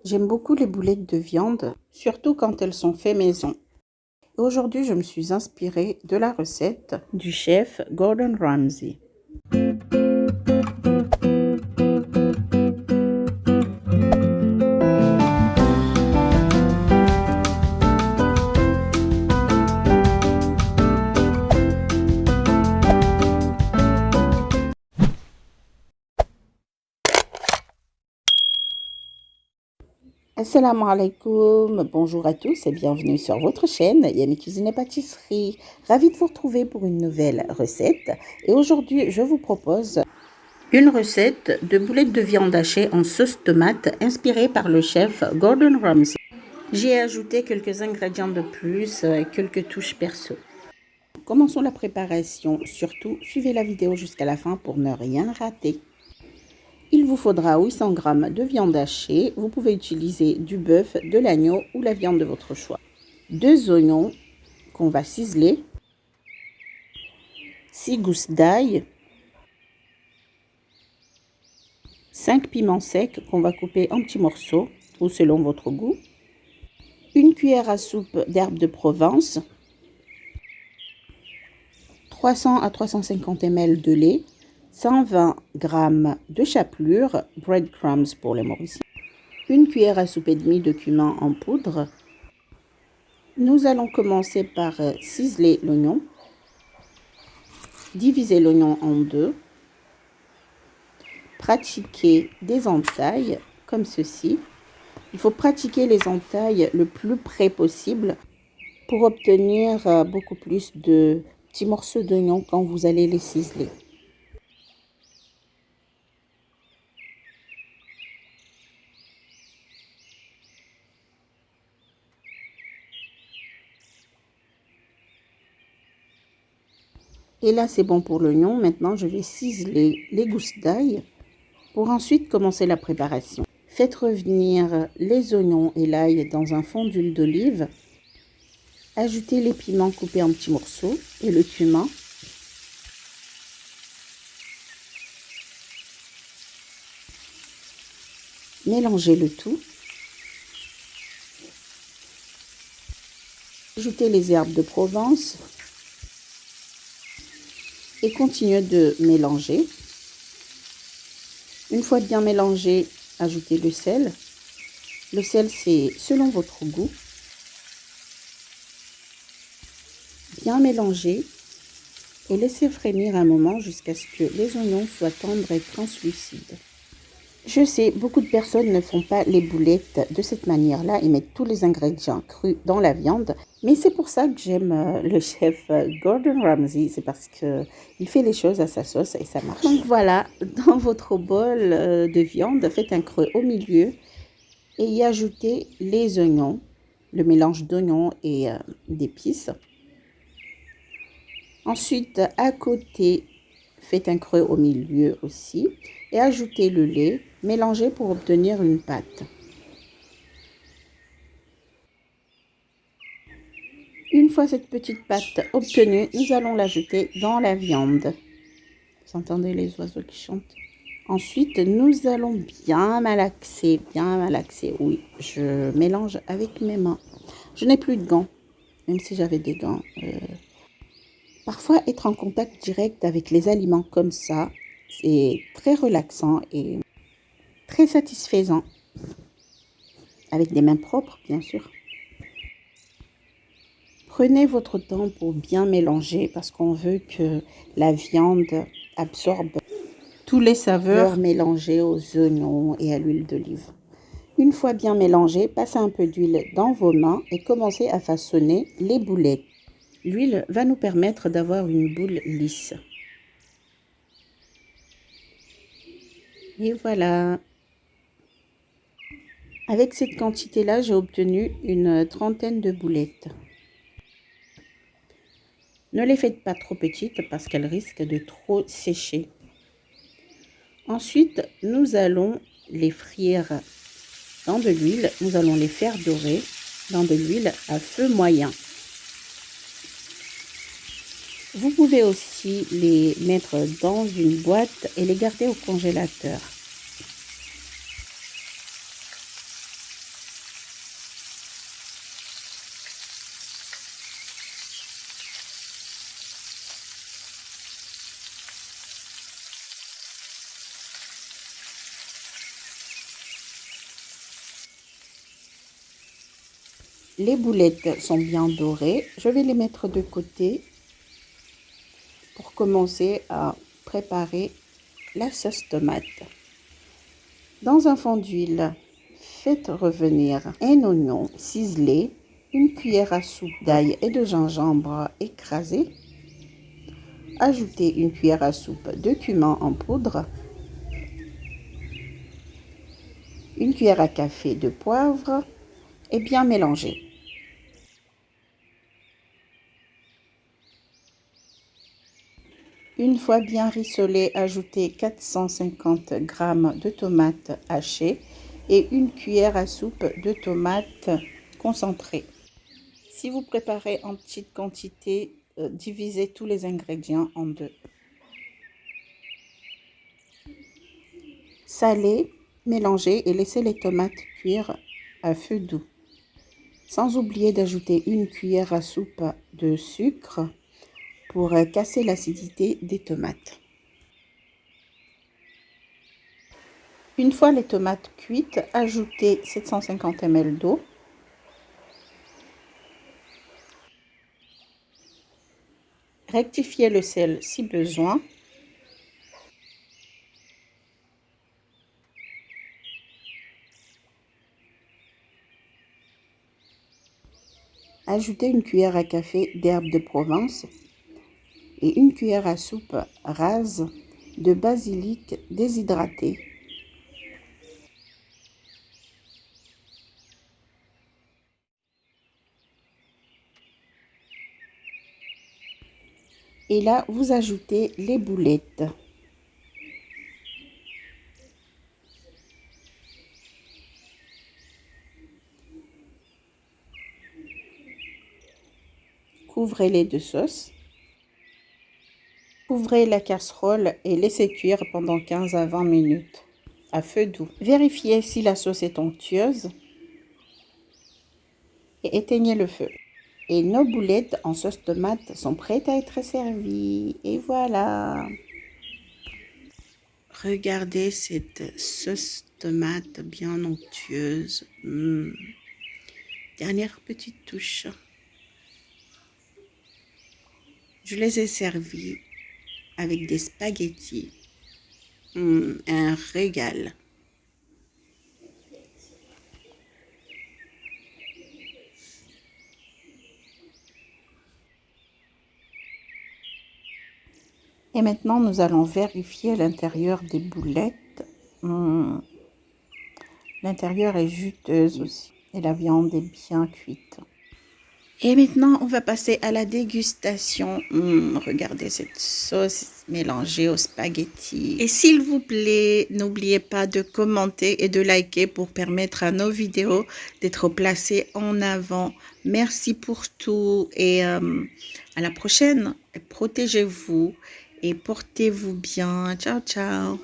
J'aime beaucoup les boulettes de viande, surtout quand elles sont faites maison. Aujourd'hui, je me suis inspirée de la recette du chef Gordon Ramsay. Assalamu alaikum, bonjour à tous et bienvenue sur votre chaîne Yami Cuisine et Pâtisserie. Ravie de vous retrouver pour une nouvelle recette. Et aujourd'hui, je vous propose une recette de boulettes de viande hachée en sauce tomate inspirée par le chef Gordon Ramsay. J'y ai ajouté quelques ingrédients de plus, quelques touches perso. Commençons la préparation. Surtout, suivez la vidéo jusqu'à la fin pour ne rien rater. Il vous faudra 800 g de viande hachée. Vous pouvez utiliser du bœuf, de l'agneau ou la viande de votre choix. 2 oignons qu'on va ciseler. 6 gousses d'ail. 5 piments secs qu'on va couper en petits morceaux ou selon votre goût. 1 cuillère à soupe d'herbes de Provence. 300 à 350 ml de lait. 120 g de chapelure, breadcrumbs pour les Mauriciens, 1 cuillère à soupe et demie de cumin en poudre. Nous allons commencer par ciseler l'oignon, diviser l'oignon en deux, pratiquer des entailles comme ceci. Il faut pratiquer les entailles le plus près possible pour obtenir beaucoup plus de petits morceaux d'oignon quand vous allez les ciseler. Et là, c'est bon pour l'oignon. Maintenant, je vais ciseler les gousses d'ail pour ensuite commencer la préparation. Faites revenir les oignons et l'ail dans un fond d'huile d'olive. Ajoutez les piments coupés en petits morceaux et le cumin. Mélangez le tout. Ajoutez les herbes de Provence. Et continuez de mélanger. Une fois bien mélangé, ajoutez le sel. Le sel, c'est selon votre goût. Bien mélanger et laissez frémir un moment jusqu'à ce que les oignons soient tendres et translucides. Je sais, beaucoup de personnes ne font pas les boulettes de cette manière-là. Ils mettent tous les ingrédients crus dans la viande. Mais c'est pour ça que j'aime le chef Gordon Ramsay. C'est parce qu'il fait les choses à sa sauce et ça marche. Donc voilà, dans votre bol de viande, faites un creux au milieu et y ajoutez les oignons, le mélange d'oignons et d'épices. Ensuite, à côté, faites un creux au milieu aussi et ajoutez le lait, mélangez pour obtenir une pâte. Une fois cette petite pâte obtenue, nous allons l'ajouter dans la viande. Vous entendez les oiseaux qui chantent? Ensuite, nous allons bien malaxer, oui, je mélange avec mes mains. Je n'ai plus de gants, même si j'avais des gants. Parfois, être en contact direct avec les aliments comme ça, c'est très relaxant et très satisfaisant. Avec des mains propres, bien sûr. Prenez votre temps pour bien mélanger parce qu'on veut que la viande absorbe tous les saveurs mélangées aux oignons et à l'huile d'olive. Une fois bien mélangé, passez un peu d'huile dans vos mains et commencez à façonner les boulettes. L'huile va nous permettre d'avoir une boule lisse. Et voilà. Avec cette quantité-là, j'ai obtenu une trentaine de boulettes. Ne les faites pas trop petites parce qu'elles risquent de trop sécher. Ensuite, nous allons les frire dans de l'huile. Nous allons les faire dorer dans de l'huile à feu moyen. Vous pouvez aussi les mettre dans une boîte et les garder au congélateur. Les boulettes sont bien dorées. Je vais les mettre de côté pour commencer à préparer la sauce tomate. Dans un fond d'huile, faites revenir un oignon ciselé, une cuillère à soupe d'ail et de gingembre écrasé. Ajoutez une cuillère à soupe de cumin en poudre, une cuillère à café de poivre et bien mélanger. Une fois bien rissolé, ajoutez 450 g de tomates hachées et une cuillère à soupe de tomates concentrées. Si vous préparez en petite quantité, divisez tous les ingrédients en deux. Salez, mélangez et laissez les tomates cuire à feu doux. Sans oublier d'ajouter une cuillère à soupe de sucre pour casser l'acidité des tomates. Une fois les tomates cuites, ajoutez 750 ml d'eau. Rectifiez le sel si besoin. Ajoutez une cuillère à café d'herbes de Provence et une cuillère à soupe rase de basilic déshydraté. Et là, vous ajoutez les boulettes. Couvrez-les de sauce. Couvrez la casserole et laissez cuire pendant 15 à 20 minutes à feu doux. Vérifiez si la sauce est onctueuse et éteignez le feu. Et nos boulettes en sauce tomate sont prêtes à être servies. Et voilà! Regardez cette sauce tomate bien onctueuse. Dernière petite touche. Je les ai servis avec des spaghettis. Un régal. Et maintenant, nous allons vérifier l'intérieur des boulettes. L'intérieur est juteuse aussi et la viande est bien cuite. Et maintenant, on va passer à la dégustation. Regardez cette sauce mélangée aux spaghettis. Et s'il vous plaît, n'oubliez pas de commenter et de liker pour permettre à nos vidéos d'être placées en avant. Merci pour tout et à la prochaine. Protégez-vous et portez-vous bien. Ciao, ciao.